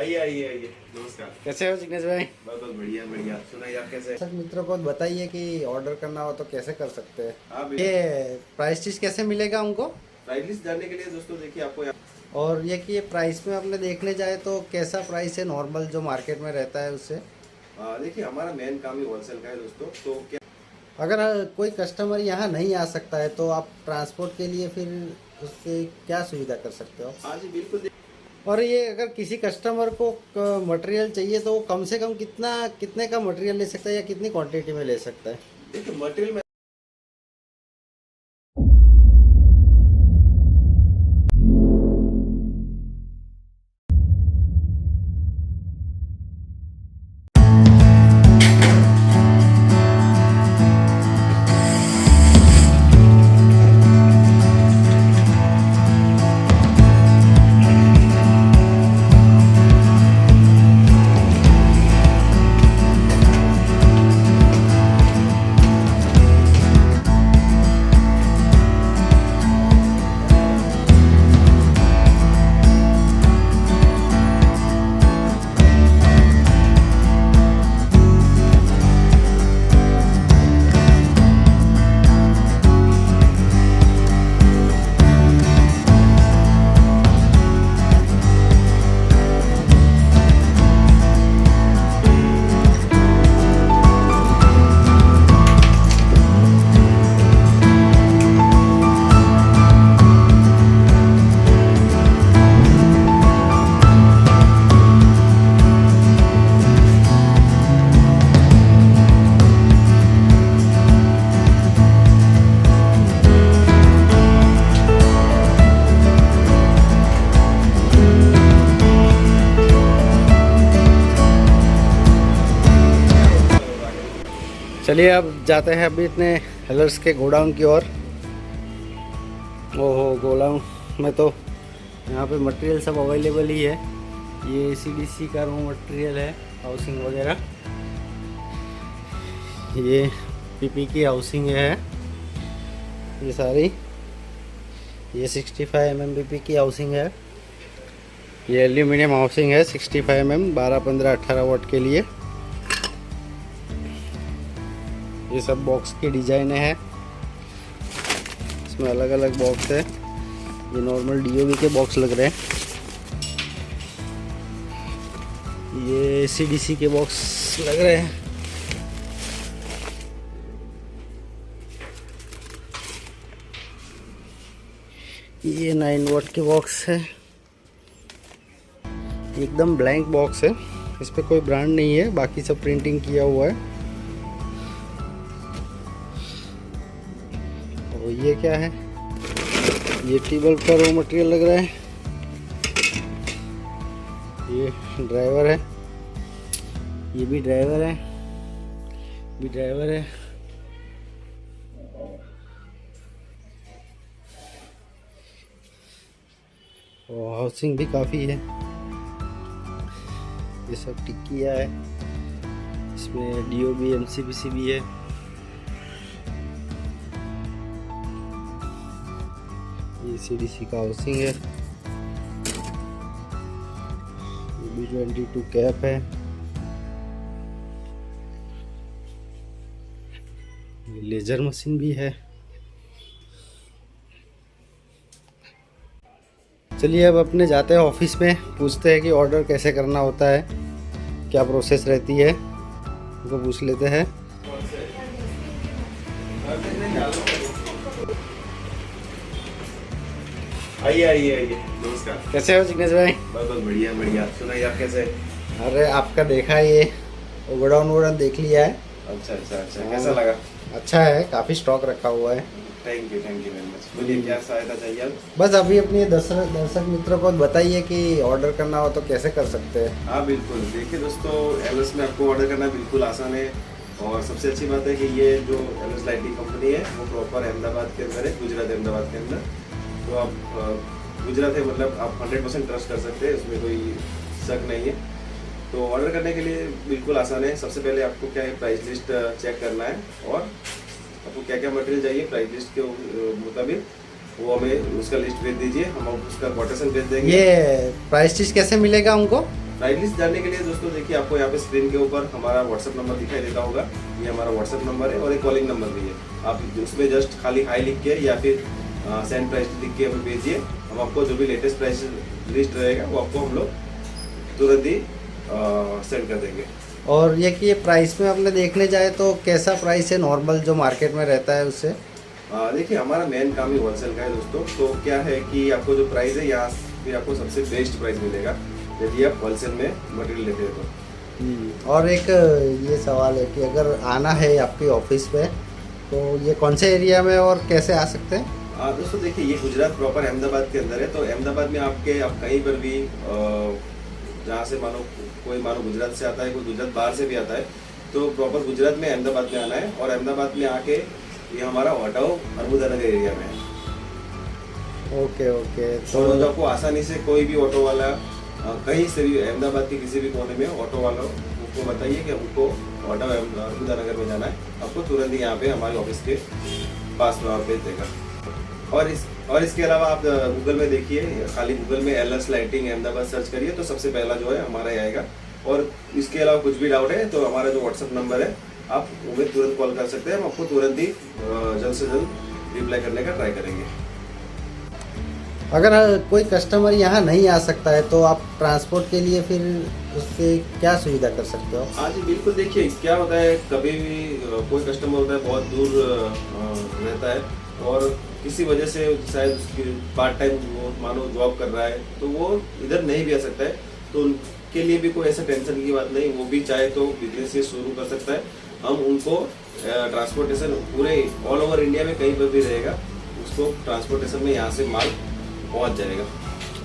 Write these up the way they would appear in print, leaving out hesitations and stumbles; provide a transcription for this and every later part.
आइए आइए आइए, नमस्कार। कैसे हो जिग्नेश भाई? बहुत बहुत बढ़िया बढ़िया। सुनाइए आप कैसे? दर्शक मित्रों को बताइए कि ऑर्डर करना हो तो कैसे कर सकते हैं। हाँ ये प्राइस चीज कैसे मिलेगा उनको? प्राइस लिस्ट जानने के लिए दोस्तों देखिए आपको यहाँ और ये कि ये प्राइस में अपने देखने जाए तो कैसा प्राइस है नॉर्मल जो मार्केट में रहता है उससे? देखिए हमारा मेन काम ही होलसेल का है दोस्तों। तो क्या अगर कोई कस्टमर यहाँ नहीं आ सकता है तो आप ट्रांसपोर्ट के लिए फिर उससे क्या सुविधा कर सकते हो? हाँ जी बिल्कुल। और ये अगर किसी कस्टमर को मटेरियल चाहिए तो वो कम से कम कितने का मटेरियल ले सकता है या कितनी क्वांटिटी में ले सकता है? देखिए मटेरियल में चलिए अब जाते हैं अभी इतने हेलर्स के गोडाउन की ओर। ओहो, गोडाउन में तो यहाँ पे मटेरियल सब अवेलेबल ही है। ये सीडीसी का रो मटेरियल है, हाउसिंग वगैरह। ये पीपी की हाउसिंग है ये सारी। ये 65 mm पीपी की हाउसिंग है। ये एल्यूमिनियम हाउसिंग है 65 mm 12, 15, 18 वाट के लिए। ये सब बॉक्स की डिजाइन है, इसमें अलग अलग बॉक्स है। ये नॉर्मल डीओबी के बॉक्स लग रहे हैं। ये सीडीसी के बॉक्स लग रहे हैं। ये 9 वाट के बॉक्स है। एकदम ब्लैंक बॉक्स है, इस पे कोई ब्रांड नहीं है, बाकी सब प्रिंटिंग किया हुआ है। और ये क्या है? ये टेबल का रो मटेरियल लग रहा है। ये ड्राइवर है, ये भी ड्राइवर है, भी ड्राइवर है। और हाउसिंग भी काफ़ी है। ये सब टिक्किया है, इसमें डीओबी एमसीबीसी भी है। ये सीडीसी का हाउसिंग है। ये B22 कैप है। ये लेजर मशीन भी है। चलिए अब अपने जाते हैं ऑफिस में, पूछते हैं कि ऑर्डर कैसे करना होता है, क्या प्रोसेस रहती है, उनको पूछ लेते हैं। आइए आइए आइए, नमस्कार। कैसे हो जिग्नेश भाई? बहुत बहुत बढ़िया बढ़िया। सुनाइए आप कैसे? अरे आपका देखा, ये गोडाउन देख लिया है। अच्छा अच्छा अच्छा, कैसा लगा? अच्छा है, काफ़ी स्टॉक रखा हुआ है। Thank you very much. बोलिए क्या सहायता चाहिए आप? बस अभी अपने दर्शक मित्रों को बताइए कि ऑर्डर करना हो तो कैसे कर सकते हैं। हाँ बिल्कुल। देखिए दोस्तों, एलएस में आपको ऑर्डर करना बिल्कुल आसान है। और सबसे अच्छी बात है कि ये जो एलएस लाइटिंग कंपनी है वो प्रॉपर अहमदाबाद के अंदर है, गुजरात अहमदाबाद के अंदर। तो आप गुजरात है मतलब आप 100% ट्रस्ट कर सकते हैं, उसमें कोई शक नहीं है। तो ऑर्डर करने के लिए बिल्कुल आसान है। सबसे पहले आपको क्या है, प्राइस लिस्ट चेक करना है और आपको क्या क्या मटेरियल चाहिए प्राइस लिस्ट के मुताबिक वो हमें उसका लिस्ट भेज दीजिए, हम उसका कोटेशन भेज देंगे। ये प्राइस लिस्ट कैसे मिलेगा उनको? प्राइस लिस्ट जानने के लिए दोस्तों देखिए, आपको यहाँ पे स्क्रीन के ऊपर हमारा व्हाट्सएप नंबर दिखाई देता होगा। ये हमारा व्हाट्सएप नंबर है और एक कॉलिंग नंबर भी है। आप उसमें जस्ट खाली हाई लिख के या फिर सेंड प्राइस लिख के हमें भेजिए। हम आपको जो भी लेटेस्ट प्राइस लिस्ट रहेगा वो आपको हम लोग तुरंत ही सेंड कर देंगे। और ये कि ये प्राइस में अपने देखने जाए तो कैसा प्राइस है नॉर्मल जो मार्केट में रहता है उससे? देखिए, हमारा मेन काम ही होलसेल का है दोस्तों। तो क्या है कि आपको जो प्राइस है यहाँ पे आपको सबसे बेस्ट प्राइस मिलेगा यदि आप होलसेल में मटेरियल लेते हैं तो। और एक ये सवाल है कि अगर आना है आपकी ऑफिस पे तो ये कौन से एरिया में और कैसे आ सकते हैं? दोस्तों देखिए, ये गुजरात प्रॉपर अहमदाबाद के अंदर है। तो अहमदाबाद में आप कहीं पर भी जहाँ से कोई गुजरात से आता है, कोई गुजरात बाहर से भी आता है, तो प्रॉपर गुजरात में अहमदाबाद में आना है। और अहमदाबाद में आके ये हमारा ऑटो नगर एरिया में है। ओके तो आपको आसानी से कोई भी ऑटो वाला कहीं से भी अहमदाबाद के किसी भी कोने में ऑटो वाला उनको बताइए कि हमको ऑटो नगर में जाना है, आपको तुरंत ही यहाँ पे हमारे ऑफिस के पास में भेज देगा। और इसके अलावा आप गूगल में देखिए, खाली गूगल में एलएस लाइटिंग अहमदाबाद सर्च करिए तो सबसे पहला जो है हमारा ही आएगा। और इसके अलावा कुछ भी डाउट है तो हमारा जो व्हाट्सएप नंबर है आप हमें तुरंत कॉल कर सकते हैं। हम आपको तुरंत ही जल्द से जल्द रिप्लाई करने का ट्राई करेंगे। अगर कोई कस्टमर यहाँ नहीं आ सकता है तो आप ट्रांसपोर्ट के लिए फिर उसके क्या सुविधा कर सकते हो? हाँ जी बिल्कुल। देखिए क्या होता है, कभी भी कोई कस्टमर होता है बहुत दूर रहता है और किसी वजह से शायद उसकी पार्ट टाइम मानो जॉब कर रहा है तो वो इधर नहीं भी आ सकता है, तो उनके लिए भी कोई ऐसा टेंशन की बात नहीं। वो भी चाहे तो बिजनेस ये शुरू कर सकता है। हम उनको ट्रांसपोर्टेशन पूरे ऑल ओवर इंडिया में कहीं पर भी रहेगा, उसको ट्रांसपोर्टेशन में यहाँ से माल पहुँच जाएगा।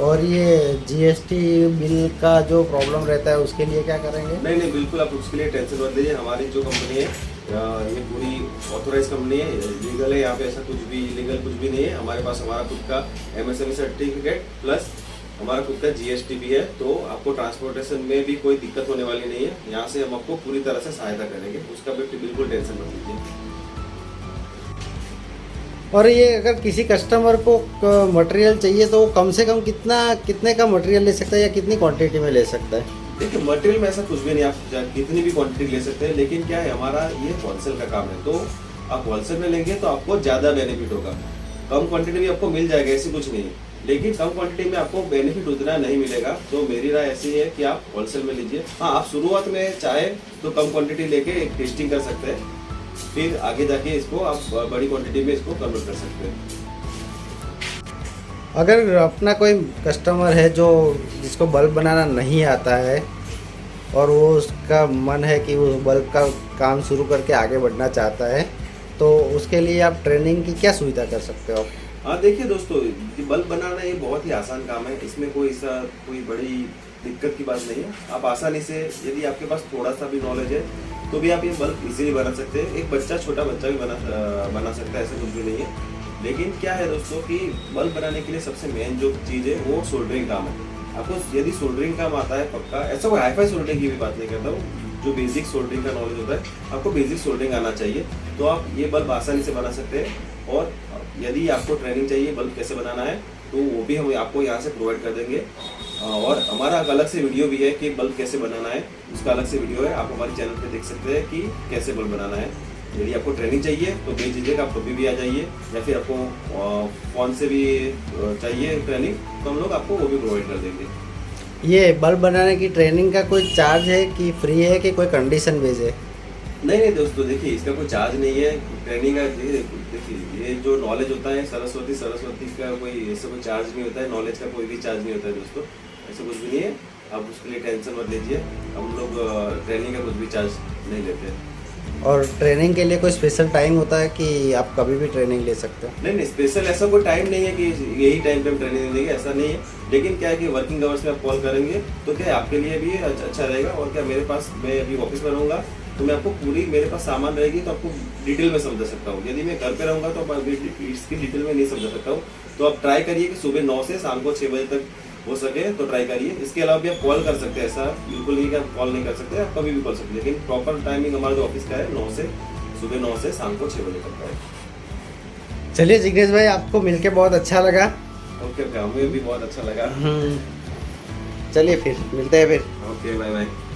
और ये जीएसटी बिल का जो प्रॉब्लम रहता है उसके लिए क्या करेंगे? नहीं बिल्कुल, आप उसके लिए टेंशन मत लीजिए। हमारी जो कंपनी है ये पूरी ऑथोराइज कंपनी है, लीगल है। यहाँ पे ऐसा कुछ भी इलीगल कुछ भी नहीं है। हमारे पास हमारा खुद का MSME सर्टिफिकेट प्लस हमारा खुद का GST भी है, तो आपको ट्रांसपोर्टेशन में भी कोई दिक्कत होने वाली नहीं है। यहाँ से हम आपको पूरी तरह से सहायता करेंगे, उसका भी बिल्कुल टेंशन मत लीजिए। और ये अगर किसी कस्टमर को मटेरियल चाहिए तो कम से कम कितने का मटेरियल ले सकता है या कितनी क्वांटिटी में ले सकता है? देखिए मटेरियल में ऐसा कुछ भी नहीं, आप कितनी भी क्वांटिटी ले सकते हैं। लेकिन क्या है, हमारा ये होलसेल का काम है, तो आप होलसेल में लेंगे तो आपको ज़्यादा बेनिफिट होगा। कम क्वांटिटी में आपको मिल जाएगा, ऐसी कुछ नहीं है, लेकिन कम क्वांटिटी में आपको बेनिफिट उतना नहीं मिलेगा। तो मेरी राय ऐसी है कि आप होलसेल में लीजिए। हाँ, आप शुरुआत में चाहे तो कम क्वांटिटी लेके एक टेस्टिंग कर सकते हैं, फिर आगे जाके इसको आप बड़ी क्वांटिटी में इसको कन्वर्ट कर सकते हैं। अगर अपना कोई कस्टमर है जो जिसको बल्ब बनाना नहीं आता है और वो उसका मन है कि वो बल्ब का काम शुरू करके आगे बढ़ना चाहता है, तो उसके लिए आप ट्रेनिंग की क्या सुविधा कर सकते हो? हाँ देखिए दोस्तों, बल्ब बनाना ये बहुत ही आसान काम है। इसमें कोई बड़ी दिक्कत की बात नहीं है। आप आसानी से, यदि आपके पास थोड़ा सा भी नॉलेज है तो भी आप ये बल्ब इजीली बना सकते हैं। एक छोटा बच्चा भी बना सकता है, ऐसा कुछ भी नहीं है। लेकिन क्या है दोस्तों कि बल्ब बनाने के लिए सबसे मेन जो चीज़ है वो सोल्डरिंग काम है। आपको यदि सोल्डरिंग काम आता है पक्का, ऐसा कोई हाईफाई सोल्डरिंग की भी बात नहीं करता हूँ, जो बेसिक सोल्डरिंग का नॉलेज होता है, आपको बेसिक सोल्डरिंग आना चाहिए, तो आप ये बल्ब आसानी से बना सकते हैं। और यदि आपको ट्रेनिंग चाहिए बल्ब कैसे बनाना है तो वो भी हम आपको यहाँ से प्रोवाइड कर देंगे। और हमारा अलग से वीडियो भी है कि बल्ब कैसे बनाना है, उसका अलग से वीडियो है, आप हमारे चैनल पे देख सकते हैं कि कैसे बल्ब बनाना है। यदि आपको ट्रेनिंग चाहिए तो भेज दीजिएगा, आप कभी भी आ जाइए, या फिर आपको फ़ोन से भी चाहिए ट्रेनिंग तो हम लोग आपको वो भी प्रोवाइड कर देंगे। ये बल्ब बनाने की ट्रेनिंग का कोई चार्ज है कि फ्री है कि कोई कंडीशन बेस है? नहीं दोस्तों, देखिए इसका कोई चार्ज नहीं है ट्रेनिंग का। देखिए ये जो नॉलेज होता है सरस्वती का कोई ऐसा कोई चार्ज नहीं होता है, नॉलेज का कोई भी चार्ज नहीं होता है दोस्तों, ऐसा कुछ भी नहीं है। आप उसके लिए टेंशन मत लीजिए, हम लोग ट्रेनिंग का कुछ भी चार्ज नहीं लेते हैं। और ट्रेनिंग के लिए कोई स्पेशल टाइम होता है कि आप कभी भी ट्रेनिंग ले सकते हो? नहीं स्पेशल ऐसा कोई टाइम नहीं है कि यही टाइम पे हम ट्रेनिंग देंगे, ऐसा नहीं है। लेकिन क्या है कि वर्किंग आवर्स में आप कॉल करेंगे तो क्या है आपके लिए भी अच्छा रहेगा। और क्या, मेरे पास, मैं अभी ऑफिस में रहूँगा तो मैं आपको पूरी, मेरे पास सामान रहेगी तो आपको डिटेल में समझा सकता हूँ। यदि मैं घर पे रहूँगा तो इसकी डिटेल में नहीं समझा सकता हूँ। तो आप ट्राई करिए कि सुबह 9 से शाम को 6 बजे तक हो सके तो ट्राई करिए। इसके अलावा भी आप कॉल कर सकते हैं, ऐसा बिल्कुल नहीं कि आप कॉल नहीं कर सकते, आप कभी भी कॉल सकते हैं। लेकिन प्रॉपर टाइमिंग हमारे जो ऑफिस का है सुबह 9 से शाम को 6 बजे तक का है। चलिए जिग्नेश भाई, आपको मिलके बहुत अच्छा लगा। ओके, हमें भी बहुत अच्छा लगा। चलिए फिर मिलते हैं फिर। Okay bye bye.